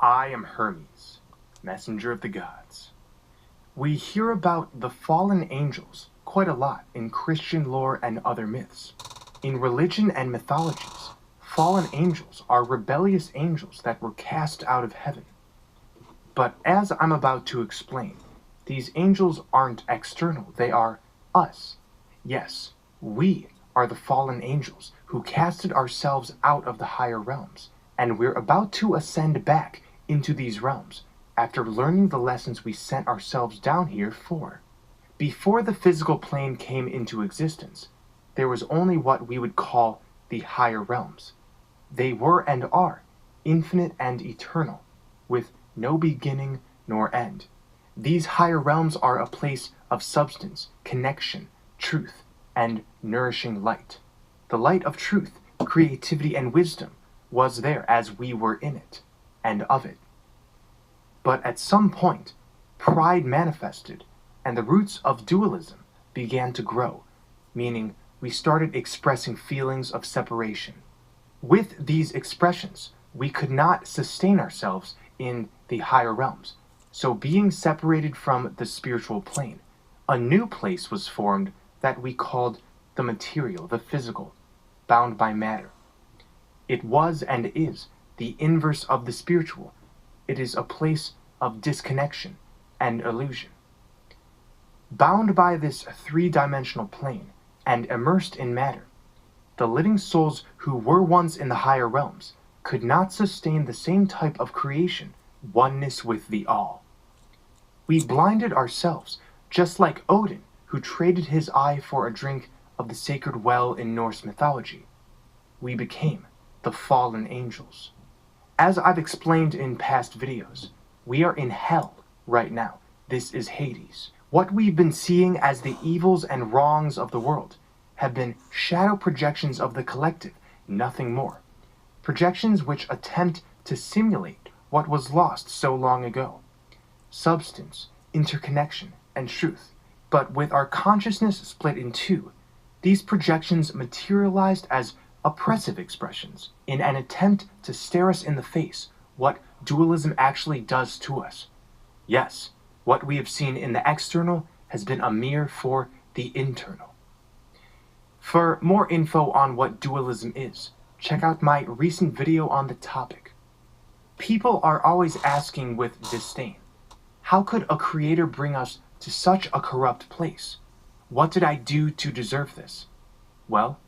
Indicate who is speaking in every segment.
Speaker 1: I am Hermes, messenger of the gods. We hear about the fallen angels quite a lot in Christian lore and other myths. In religion and mythologies, fallen angels are rebellious angels that were cast out of heaven. But as I'm about to explain, these angels aren't external, they are us. Yes, we are the fallen angels who casted ourselves out of the higher realms, and we're about to ascend back into these realms after learning the lessons we sent ourselves down here for. Before the physical plane came into existence, there was only what we would call the higher realms. They were and are infinite and eternal, with no beginning nor end. These higher realms are a place of substance, connection, truth, and nourishing light. The light of truth, creativity, and wisdom was there as we were in it, and of it. But at some point, pride manifested, and the roots of dualism began to grow, meaning we started expressing feelings of separation. With these expressions, we could not sustain ourselves in the higher realms, so being separated from the spiritual plane, a new place was formed that we called the material, the physical, bound by matter. It was and is the inverse of the spiritual. It is a place of disconnection and illusion. Bound by this three-dimensional plane and immersed in matter, the living souls who were once in the higher realms could not sustain the same type of creation, oneness with the all. We blinded ourselves, just like Odin, who traded his eye for a drink of the sacred well in Norse mythology. We became the fallen angels. As I've explained in past videos, we are in hell right now. This is Hades. What we've been seeing as the evils and wrongs of the world have been shadow projections of the collective, nothing more. Projections which attempt to simulate what was lost so long ago. Substance, interconnection, and truth. But with our consciousness split in two, these projections materialized as oppressive expressions in an attempt to stare us in the face what dualism actually does to us. Yes, what we have seen in the external has been a mirror for the internal. For more info on what dualism is, check out my recent video on the topic. People are always asking with disdain, how could a creator bring us to such a corrupt place? What did I do to deserve this? Well,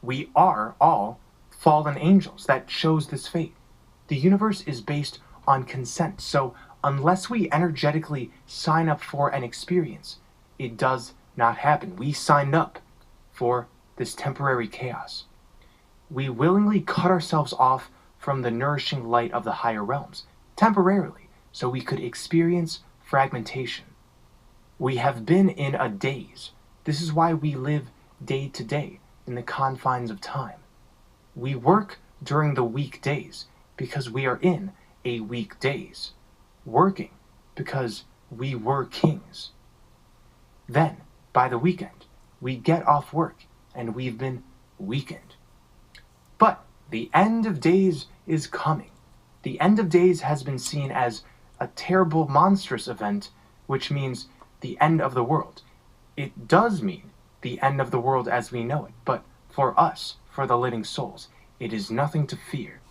Speaker 1: we are all fallen angels that chose this fate. The universe is based on consent, so unless we energetically sign up for an experience, it does not happen. We signed up for this temporary chaos. We willingly cut ourselves off from the nourishing light of the higher realms, temporarily, so we could experience fragmentation. We have been in a daze. This is why we live day to day in the confines of time. We work during the weekdays because we are in a weekdays, working because we were kings. Then, by the weekend, we get off work and we've been weakened. But the end of days is coming. The end of days has been seen as a terrible, monstrous event, which means the end of the world. It does mean the end of the world as we know it, but for us, for the living souls, it is nothing to fear.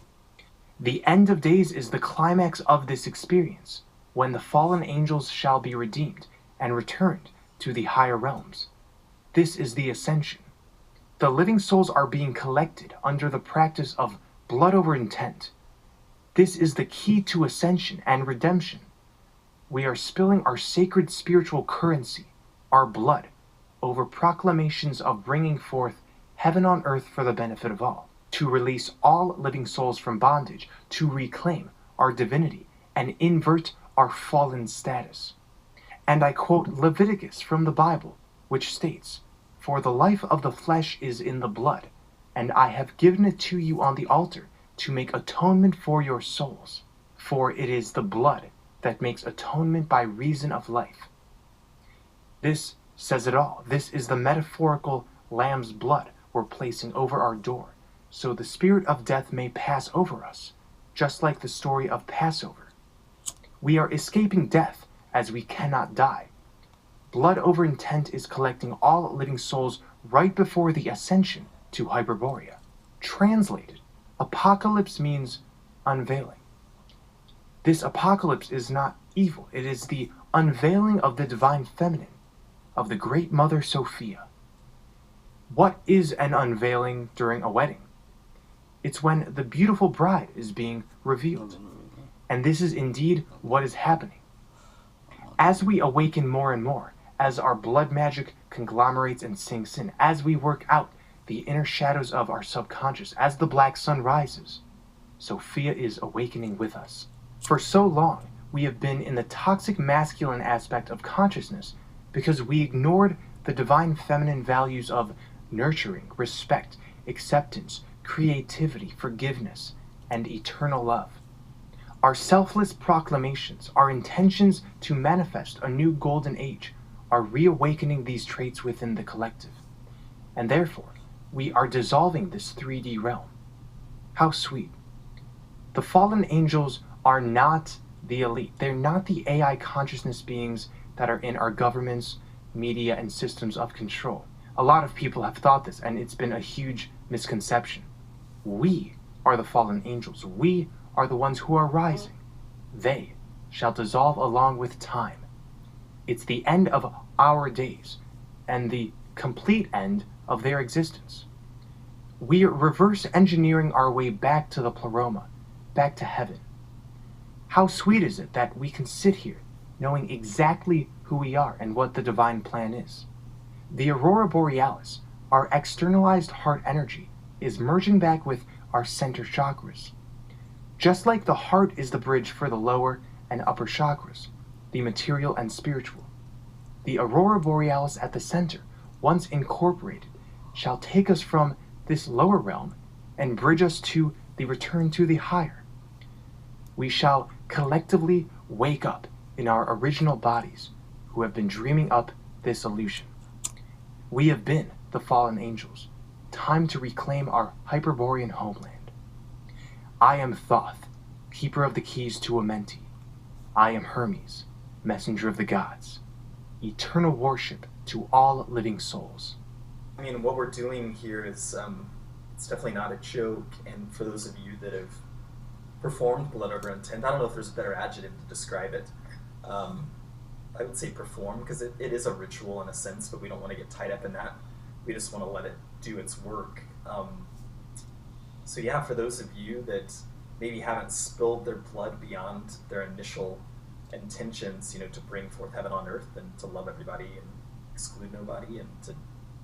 Speaker 1: The end of days is the climax of this experience, when the fallen angels shall be redeemed and returned to the higher realms. This is the Ascension. The living souls are being collected under the practice of blood over intent. This is the key to ascension and redemption. We are spilling our sacred spiritual currency, our blood, over proclamations of bringing forth heaven on earth for the benefit of all, to release all living souls from bondage, to reclaim our divinity and invert our fallen status. And I quote Leviticus from the Bible, which states, "For the life of the flesh is in the blood, and I have given it to you on the altar to make atonement for your souls. For it is the blood that makes atonement by reason of life." This says it all. This is the metaphorical lamb's blood we're placing over our door, so the spirit of death may pass over us, just like the story of Passover. We are escaping death as we cannot die. Blood over intent is collecting all living souls right before the Ascension to Hyperborea. Translated, apocalypse means unveiling. This apocalypse is not evil. It is the unveiling of the divine feminine, of the great mother Sophia. What is an unveiling during a wedding? It's when the beautiful bride is being revealed. And this is indeed what is happening. As we awaken more and more, as our blood magic conglomerates and sinks in, as we work out the inner shadows of our subconscious, as the black sun rises, Sophia is awakening with us. For so long, we have been in the toxic masculine aspect of consciousness because we ignored the divine feminine values of nurturing, respect, acceptance, creativity, forgiveness, and eternal love. Our selfless proclamations, our intentions to manifest a new golden age, are reawakening these traits within the collective. And therefore, we are dissolving this 3D realm. How sweet. The fallen angels are not the elite. They're not the AI consciousness beings that are in our governments, media, and systems of control. A lot of people have thought this, and it's been a huge misconception. We are the fallen angels. We are the ones who are rising. They shall dissolve along with time. It's the end of our days and the complete end of their existence. We are reverse engineering our way back to the pleroma, back to heaven. How sweet is it that we can sit here knowing exactly who we are and what the divine plan is. The aurora borealis, our externalized heart energy, is merging back with our center chakras. Just like the heart is the bridge for the lower and upper chakras, the material and spiritual, the aurora borealis at the center, once incorporated, shall take us from this lower realm and bridge us to the return to the higher. We shall collectively wake up in our original bodies who have been dreaming up this illusion. We have been the fallen angels. Time to reclaim our Hyperborean homeland. I am Thoth, keeper of the keys to Amenti. I am Hermes, messenger of the gods. Eternal worship to all living souls.
Speaker 2: I mean, what we're doing here is, it's definitely not a joke, and for those of you that have performed blood over intent, I don't know if there's a better adjective to describe it. I would say perform, because it is a ritual in a sense, but we don't want to get tied up in that. We just want to let it do its work. So yeah, for those of you that maybe haven't spilled their blood beyond their initial intentions, you know, to bring forth heaven on earth and to love everybody and exclude nobody and to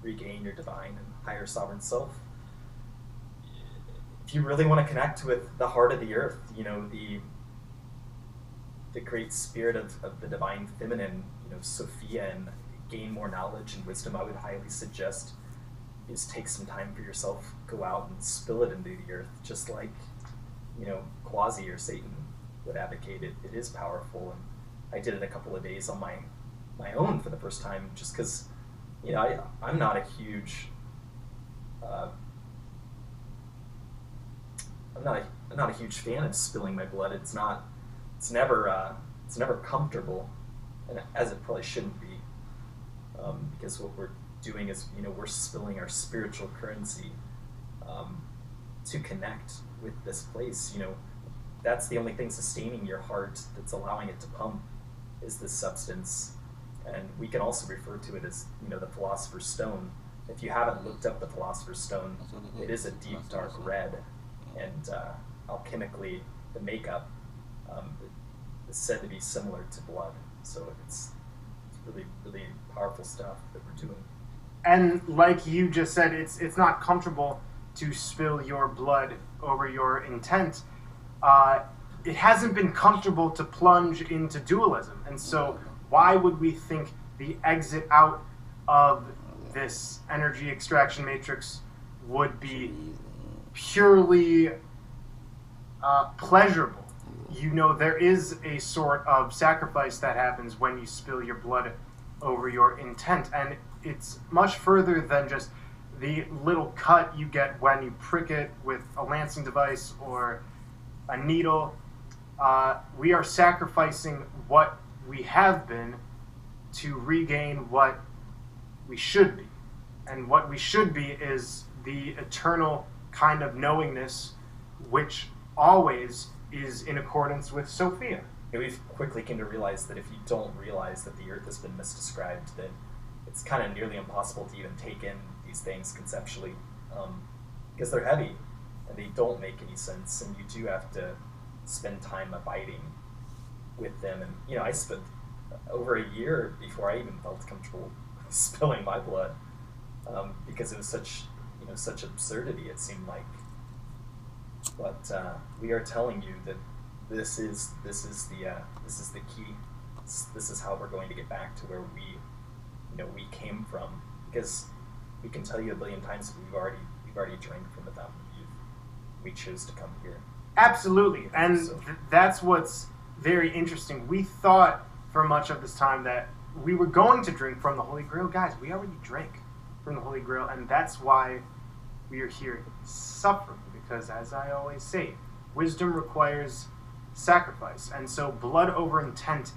Speaker 2: regain your divine and higher sovereign self. If you really want to connect with the heart of the earth, you know, the great spirit of the divine feminine, you know, Sophia, and gain more knowledge and wisdom, I would highly suggest is take some time for yourself, go out and spill it into the earth, just like, you know, Quasi or Satan would advocate it. It is powerful, and I did it a couple of days on my own for the first time, just because, you know, I'm not a huge I'm not a huge fan of spilling my blood. It's never comfortable, and as it probably shouldn't be, because what we're doing is, you know, we're spilling our spiritual currency to connect with this place. You know, that's the only thing sustaining your heart, that's allowing it to pump, is this substance. And we can also refer to it as, you know, the Philosopher's Stone. If you haven't looked up the Philosopher's Stone, it is a deep, dark red, and alchemically, the makeup is said to be similar to blood. So it's really, really powerful stuff that we're doing.
Speaker 3: And like you just said, it's not comfortable to spill your blood over your intent. It hasn't been comfortable to plunge into dualism. And so why would we think the exit out of this energy extraction matrix would be purely pleasurable? You know, there is a sort of sacrifice that happens when you spill your blood over your intent, and it's much further than just the little cut you get when you prick it with a lancing device or a needle. We are sacrificing what we have been to regain what we should be. And what we should be is the eternal kind of knowingness which always is in accordance with Sophia.
Speaker 2: Yeah, we've quickly came to realize that if you don't realize that the Earth has been misdescribed, then it's kind of nearly impossible to even take in these things conceptually, because they're heavy and they don't make any sense, and you do have to spend time abiding with them. And you know, I spent over a year before I even felt comfortable spilling my blood, because it was such absurdity, it seemed like. But we are telling you that this is the key. This is how we're going to get back to where we came from, because we can tell you a billion times that we've already drank from the fountain of youth. We chose to come here.
Speaker 3: Absolutely, and that's what's very interesting. We thought for much of this time that we were going to drink from the Holy Grail. Guys, we already drank from the Holy Grail, and that's why we are here suffering, because as I always say, wisdom requires sacrifice, and so blood over intent,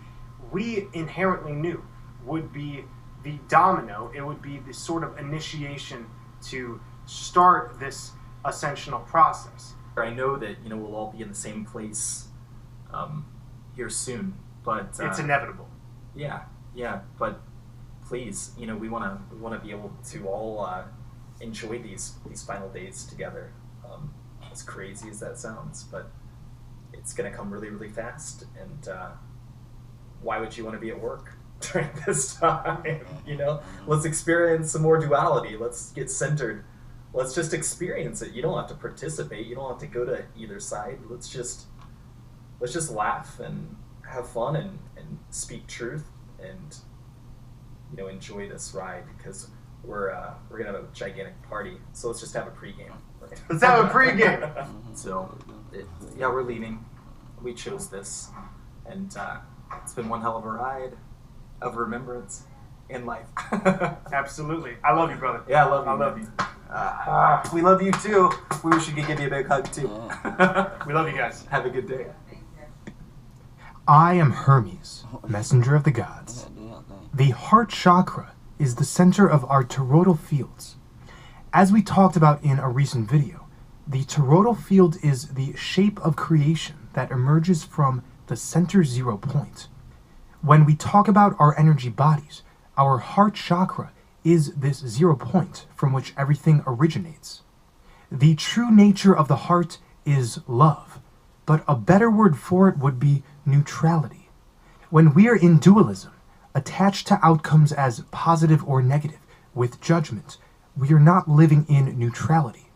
Speaker 3: we inherently knew would be the domino. It would be the sort of initiation to start this ascensional process.
Speaker 2: I know that we'll all be in the same place here soon, but
Speaker 3: it's inevitable.
Speaker 2: Yeah, but please, we want to be able to all enjoy these final days together. As crazy as that sounds, but it's going to come really, really fast. And why would you want to be at work during this time? Let's experience some more duality. Let's get centered. Let's just experience it. You don't have to participate. You don't have to go to either side. Let's just laugh and have fun and speak truth and enjoy this ride, because we're gonna have a gigantic party. So let's just have a pregame. Right?
Speaker 3: Let's have a pregame.
Speaker 2: So we're leaving. We chose this, and it's been one hell of a ride of remembrance in life.
Speaker 3: Absolutely. I love you, brother.
Speaker 2: Yeah, I love you.
Speaker 3: I love you.
Speaker 2: We love you too. We wish we could give you a big hug too.
Speaker 3: We love you guys.
Speaker 2: Have a good day.
Speaker 1: I am Hermes, messenger of the gods. The heart chakra is the center of our toroidal fields. As we talked about in a recent video, the toroidal field is the shape of creation that emerges from the center 0 point. When we talk about our energy bodies, our heart chakra is this 0 point from which everything originates. The true nature of the heart is love, but a better word for it would be neutrality. When we are in dualism, attached to outcomes as positive or negative, with judgment, we are not living in neutrality.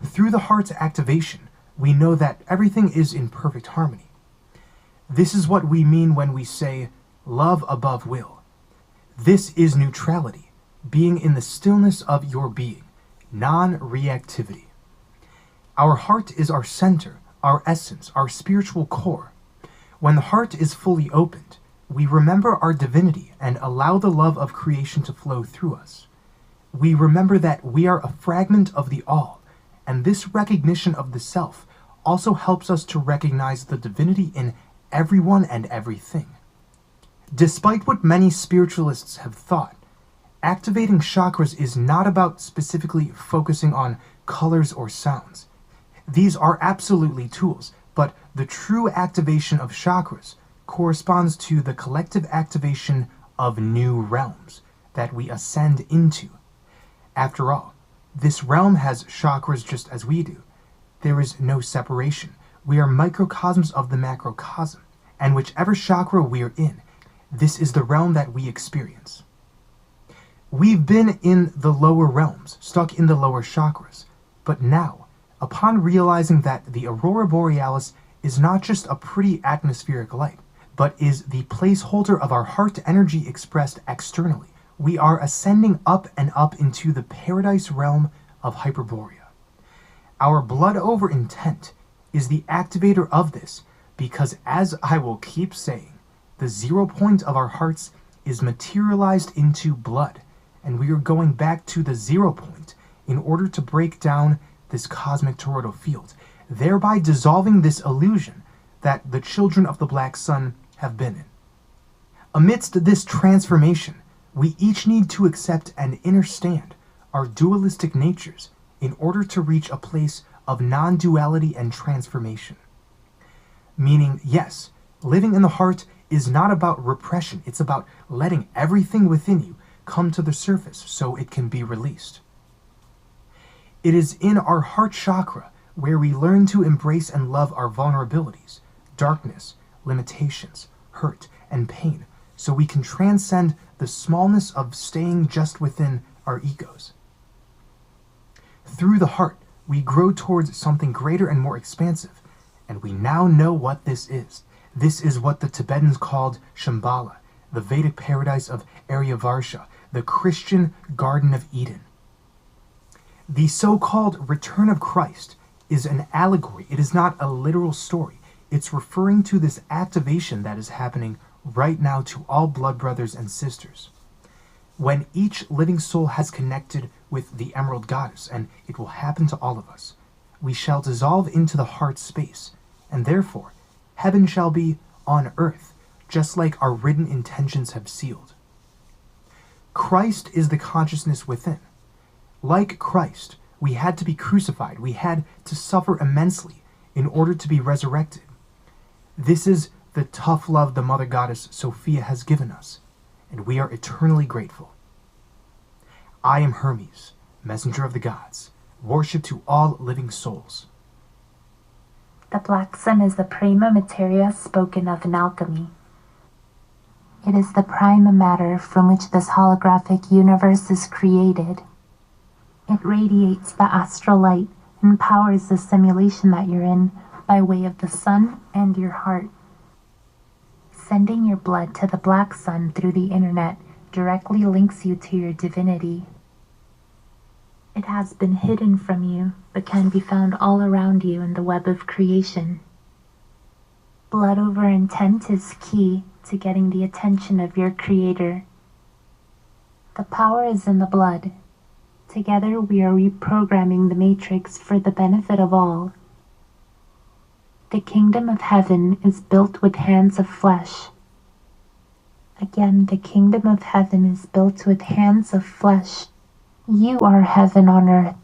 Speaker 1: Through the heart's activation, we know that everything is in perfect harmony. This is what we mean when we say, love above will. This is neutrality, being in the stillness of your being, non-reactivity. Our heart is our center, our essence, our spiritual core. When the heart is fully opened, we remember our divinity and allow the love of creation to flow through us. We remember that we are a fragment of the all, and this recognition of the self also helps us to recognize the divinity in everyone and everything. Despite what many spiritualists have thought, activating chakras is not about specifically focusing on colors or sounds. These are absolutely tools, but the true activation of chakras corresponds to the collective activation of new realms that we ascend into. After all, this realm has chakras just as we do. There is no separation. We are microcosms of the macrocosm, and whichever chakra we're in, this is the realm that we experience. We've been in the lower realms, stuck in the lower chakras, but now, upon realizing that the aurora borealis is not just a pretty atmospheric light, but is the placeholder of our heart energy expressed externally, we are ascending up and up into the paradise realm of Hyperborea. Our blood over intent is the activator of this, because as I will keep saying, the 0 point of our hearts is materialized into blood, and we are going back to the 0 point in order to break down this cosmic toroidal field. thereby dissolving this illusion that the children of the Black Sun have been in. Amidst this transformation, we each need to accept and understand our dualistic natures in order to reach a place of non-duality and transformation. Meaning, yes, living in the heart is not about repression, it's about letting everything within you come to the surface so it can be released. It is in our heart chakra where we learn to embrace and love our vulnerabilities, darkness, limitations, hurt, and pain, so we can transcend the smallness of staying just within our egos. Through the heart, we grow towards something greater and more expansive, and we now know what this is. This is what the Tibetans called Shambhala, the Vedic paradise of Aryavarsha, the Christian Garden of Eden. The so-called return of Christ is an allegory. It is not a literal story. It's referring to this activation that is happening right now to all blood brothers and sisters. When each living soul has connected with the Emerald Goddess, and it will happen to all of us, we shall dissolve into the heart space, and therefore, heaven shall be on earth, just like our written intentions have sealed. Christ is the consciousness within. Like Christ, we had to be crucified. We had to suffer immensely in order to be resurrected. This is the tough love the Mother Goddess Sophia has given us, and we are eternally grateful. I am Hermes, messenger of the gods, worship to all living souls.
Speaker 4: The Black Sun is the prima materia spoken of in alchemy. It is the prima matter from which this holographic universe is created. It radiates the astral light and powers the simulation that you're in by way of the sun and your heart. Sending your blood to the Black Sun through the internet directly links you to your divinity. It has been hidden from you, but can be found all around you in the web of creation. Blood over intent is key to getting the attention of your Creator. The power is in the blood. Together we are reprogramming the matrix for the benefit of all. The kingdom of heaven is built with hands of flesh. Again, the kingdom of heaven is built with hands of flesh. You are heaven on earth.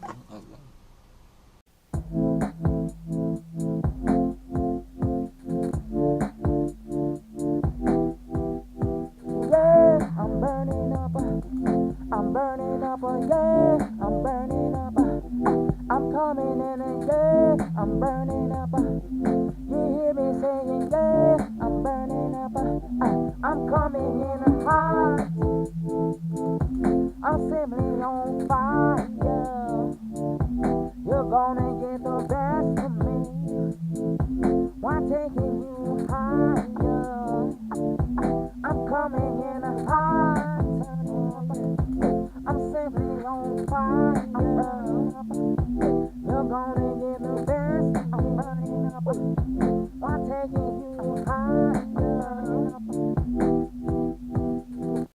Speaker 5: Yeah, I'm burning up, yeah, I'm burning up, I'm coming in and yeah, I'm burning up, you hear me saying yeah, I'm burning up, I'm coming in hot, I'm simply on fire, you're gonna get the best of me, why taking you higher?